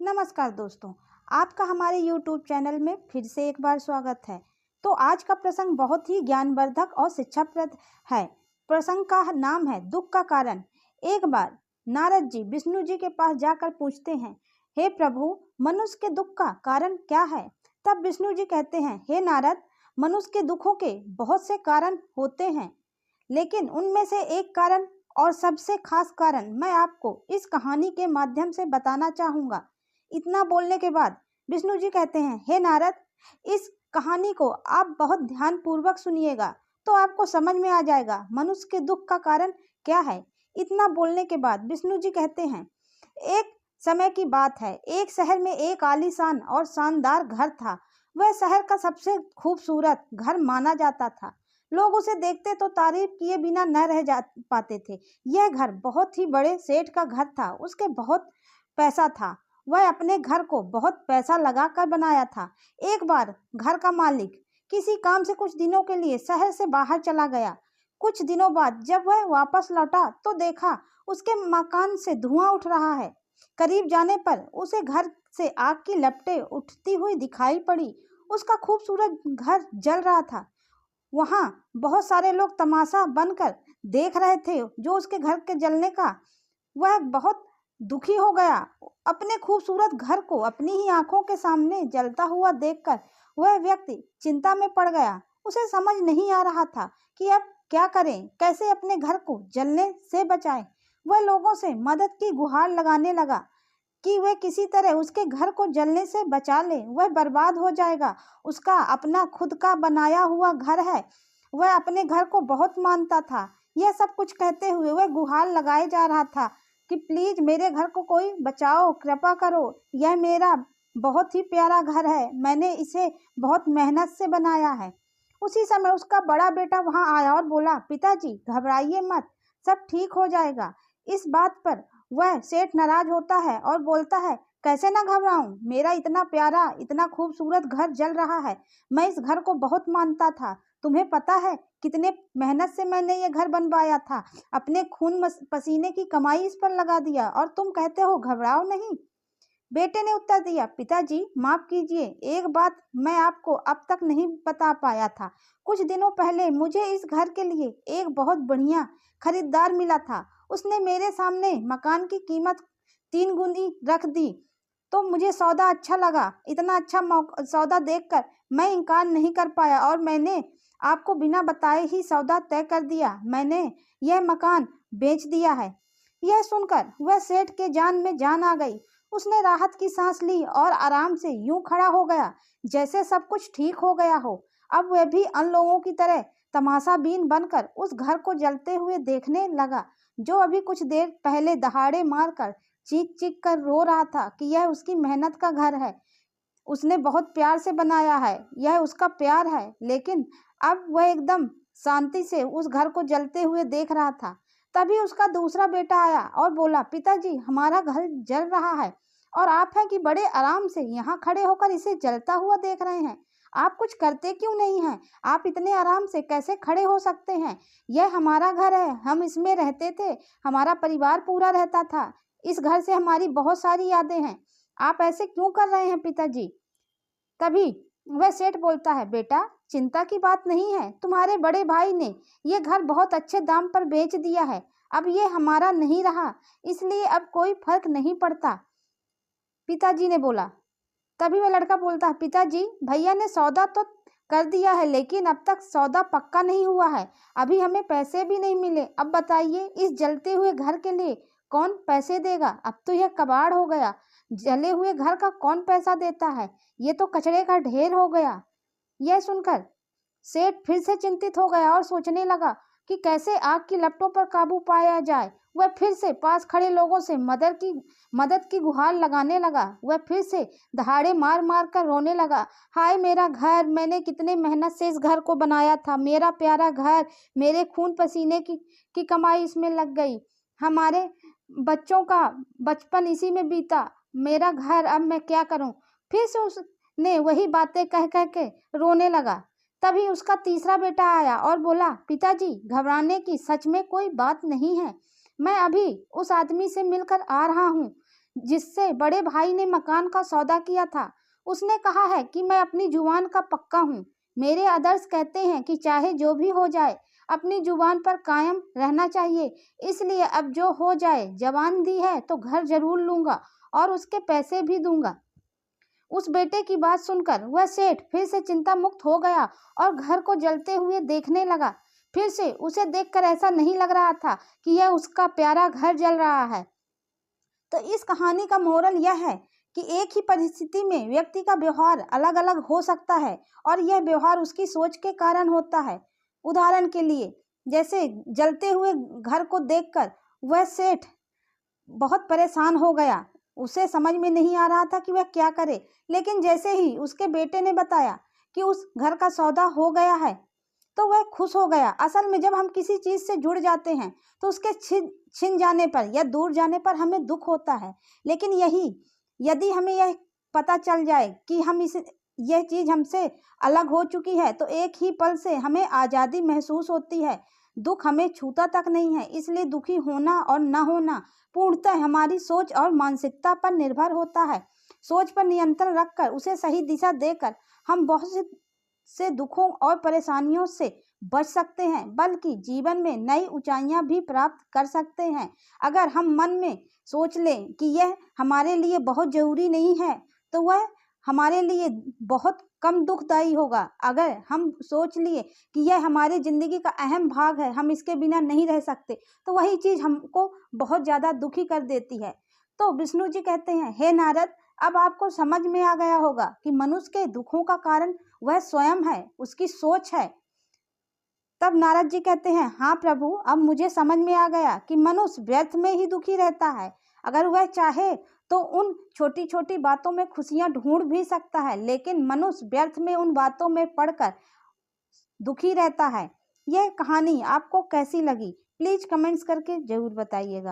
नमस्कार दोस्तों, आपका हमारे YouTube चैनल में फिर से एक बार स्वागत है। तो आज का प्रसंग बहुत ही ज्ञानवर्धक और शिक्षाप्रद है। प्रसंग का नाम है दुख का कारण। एक बार नारद जी विष्णु जी के पास जाकर पूछते हैं, हे प्रभु, मनुष्य के दुख का कारण क्या है? तब विष्णु जी कहते हैं, हे नारद, मनुष्य के दुखों के बहुत से कारण होते हैं, लेकिन उनमें से एक कारण और सबसे खास कारण मैं आपको इस कहानी के माध्यम से बताना चाहूँगा। इतना बोलने के बाद विष्णु जी कहते हैं, हे नारद, इस कहानी को आप बहुत ध्यान पूर्वक सुनिएगा तो आपको समझ में आ जाएगा मनुष्य के दुख का कारण क्या है। इतना बोलने के बाद विष्णु जी कहते हैं, एक समय की बात है, एक शहर में एक आलीशान और शानदार घर था। वह शहर का सबसे खूबसूरत घर माना जाता था। लोग उसे देखते तो तारीफ किए बिना न रह जा पाते थे। यह घर बहुत ही बड़े सेठ का घर था। उसके बहुत पैसा था। वह अपने घर को बहुत पैसा लगाकर बनाया था। एक बार घर का मालिक किसी काम से कुछ दिनों के लिए शहर से बाहर चला गया। कुछ दिनों बाद जब वह वापस लौटा तो देखा उसके मकान से धुआं उठ रहा है। करीब जाने पर उसे घर से आग की लपटें उठती हुई दिखाई पड़ी। उसका खूबसूरत घर जल रहा था। वहां बहुत सारे लोग तमाशा बनकर देख रहे थे जो उसके घर के जलने का। वह बहुत दुखी हो गया। अपने खूबसूरत घर को अपनी ही आंखों के सामने जलता हुआ देखकर वह व्यक्ति चिंता में पड़ गया। उसे समझ नहीं आ रहा था कि अब क्या करें, कैसे अपने घर को जलने से बचाएं। वह लोगों से मदद की गुहार लगाने लगा कि वे किसी तरह उसके घर को जलने से बचा ले। वह बर्बाद हो जाएगा। उसका अपना खुद का बनाया हुआ घर है। वह अपने घर को बहुत मानता था। यह सब कुछ कहते हुए वह गुहार लगाए जा रहा था कि प्लीज मेरे घर को कोई बचाओ, कृपा करो। यह मेरा बहुत ही प्यारा घर है। मैंने इसे बहुत मेहनत से बनाया है। उसी समय उसका बड़ा बेटा वहां आया और बोला, पिताजी घबराइए मत, सब ठीक हो जाएगा। इस बात पर वह सेठ नाराज होता है और बोलता है, कैसे ना घबराऊं, मेरा इतना प्यारा इतना खूबसूरत घर जल रहा है। मैं इस घर को बहुत मानता था। तुम्हें पता है कितने मेहनत से मैंने ये घर बनवाया था। अपने खून पसीने की कमाई इस पर लगा दिया और तुम कहते हो घबराओ नहीं। बेटे ने उत्तर दिया, पिताजी माफ कीजिए, एक बात मैं आपको अब तक नहीं बता पाया था। कुछ दिनों पहले मुझे इस घर के लिए एक बहुत बढ़िया खरीदार मिला था। उसने मेरे सामने मकान की कीमत 3 गुनी रख दी तो मुझे सौदा अच्छा लगा। इतना अच्छा सौदा देखकर मैं इनकार नहीं कर पाया और मैंने आपको बिना बताए ही सौदा तय कर दिया। मैंने यह मकान बेच दिया है। यह सुनकर वह सेठ के जान में जान आ गई। उसने राहत की सांस ली और आराम से यूं खड़ा हो गया जैसे सब कुछ ठीक हो गया हो। अब वह भी अन लोगों की तरह तमाशाबीन बनकर उस घर को जलते हुए देखने लगा जो अभी कुछ देर पहले दहाड़े मारकर चीख चीख कर रो रहा था कि यह उसकी मेहनत का घर है, उसने बहुत प्यार से बनाया है, यह उसका प्यार है। लेकिन अब वह एकदम शांति से उस घर को जलते हुए देख रहा था। तभी उसका दूसरा बेटा आया और बोला, पिताजी हमारा घर जल रहा है और आप हैं कि बड़े आराम से यहाँ खड़े होकर इसे जलता हुआ देख रहे हैं। आप कुछ करते क्यों नहीं हैं? आप इतने आराम से कैसे खड़े हो सकते हैं? यह हमारा घर है, हम इसमें रहते थे, हमारा परिवार पूरा रहता था। इस घर से हमारी बहुत सारी यादें हैं। आप ऐसे क्यों कर रहे हैं पिताजी? तभी वह सेठ बोलता है, बेटा चिंता की बात नहीं है, तुम्हारे बड़े भाई ने ये घर बहुत अच्छे दाम पर बेच दिया है। अब ये हमारा नहीं रहा, इसलिए अब कोई फर्क नहीं पड़ता, पिताजी ने बोला। तभी वह लड़का बोलता है, पिताजी भैया ने सौदा तो कर दिया है लेकिन अब तक सौदा पक्का नहीं हुआ है। अभी हमें पैसे भी नहीं मिले। अब बताइए इस जलते हुए घर के लिए कौन पैसे देगा? अब तो यह कबाड़ हो गया। जले हुए घर का कौन पैसा देता है? ये तो कचरे का ढेर हो गया। यह सुनकर सेठ फिर से चिंतित हो गया और सोचने लगा कि कैसे आग की लपटों पर काबू पाया जाए। वह फिर से पास खड़े लोगों से मदद की गुहार लगाने लगा। वह फिर से दहाड़े मार मार कर रोने लगा, हाय मेरा घर, मैंने कितने मेहनत से इस घर को बनाया था, मेरा प्यारा घर, मेरे खून पसीने की कमाई इसमें लग गई, हमारे बच्चों का बचपन इसी में बीता, मेरा घर, अब मैं क्या करूं? फिर से उसने वही बातें कह कह के रोने लगा। तभी उसका तीसरा बेटा आया और बोला, पिताजी घबराने की सच में कोई बात नहीं है। मैं अभी उस आदमी से मिलकर आ रहा हूँ जिससे बड़े भाई ने मकान का सौदा किया था। उसने कहा है कि मैं अपनी जुबान का पक्का हूँ। मेरे आदर्श कहते हैं कि चाहे जो भी हो जाए, अपनी जुबान पर कायम रहना चाहिए। इसलिए अब जो हो जाए, जबान दी है तो घर जरूर लूंगा और उसके पैसे भी दूंगा। उस बेटे की बात सुनकर वह सेठ फिर से चिंता मुक्त हो गया और घर को जलते हुए देखने लगा। फिर से उसे देखकर ऐसा नहीं लग रहा था कि यह उसका प्यारा घर जल रहा है। तो इस कहानी का मोरल यह है कि एक ही परिस्थिति में व्यक्ति का व्यवहार अलग अलग हो सकता है और यह व्यवहार उसकी सोच के कारण होता है। उदाहरण के लिए, जैसे जलते हुए घर को देखकर वह सेठ बहुत परेशान हो गया। उसे समझ में नहीं आ रहा था कि वह क्या करे, लेकिन जैसे ही उसके बेटे ने बताया कि उस घर का सौदा हो गया है तो वह खुश हो गया। असल में जब हम किसी चीज़ से जुड़ जाते हैं तो उसके छिन जाने पर या दूर जाने पर हमें दुख होता है, लेकिन यदि हमें यह पता चल जाए कि यह चीज़ हमसे अलग हो चुकी है तो एक ही पल से हमें आज़ादी महसूस होती है। दुख हमें छूता तक नहीं है। इसलिए दुखी होना और न होना पूर्णतः हमारी सोच और मानसिकता पर निर्भर होता है। सोच पर नियंत्रण रखकर उसे सही दिशा देकर हम बहुत से दुखों और परेशानियों से बच सकते हैं, बल्कि जीवन में नई ऊंचाइयां भी प्राप्त कर सकते हैं। अगर हम मन में सोच लें कि यह हमारे लिए बहुत जरूरी नहीं है तो वह हमारे लिए बहुत कम दुखदायी होगा। अगर हम सोच लिए कि यह हमारी जिंदगी का अहम भाग है, हम इसके बिना नहीं रह सकते, तो वही चीज़ हमको बहुत ज़्यादा दुखी कर देती है। तो विष्णु जी कहते हैं, हे नारद, अब आपको समझ में आ गया होगा कि मनुष्य के दुखों का कारण वह स्वयं है, उसकी सोच है। तब नारद जी कहते हैं, हाँ प्रभु, अब मुझे समझ में आ गया कि मनुष्य व्यर्थ में ही दुखी रहता है। अगर वह चाहे तो उन छोटी छोटी बातों में खुशियां ढूंढ भी सकता है, लेकिन मनुष्य व्यर्थ में उन बातों में पड़कर दुखी रहता है। यह कहानी आपको कैसी लगी? प्लीज कमेंट्स करके जरूर बताइएगा।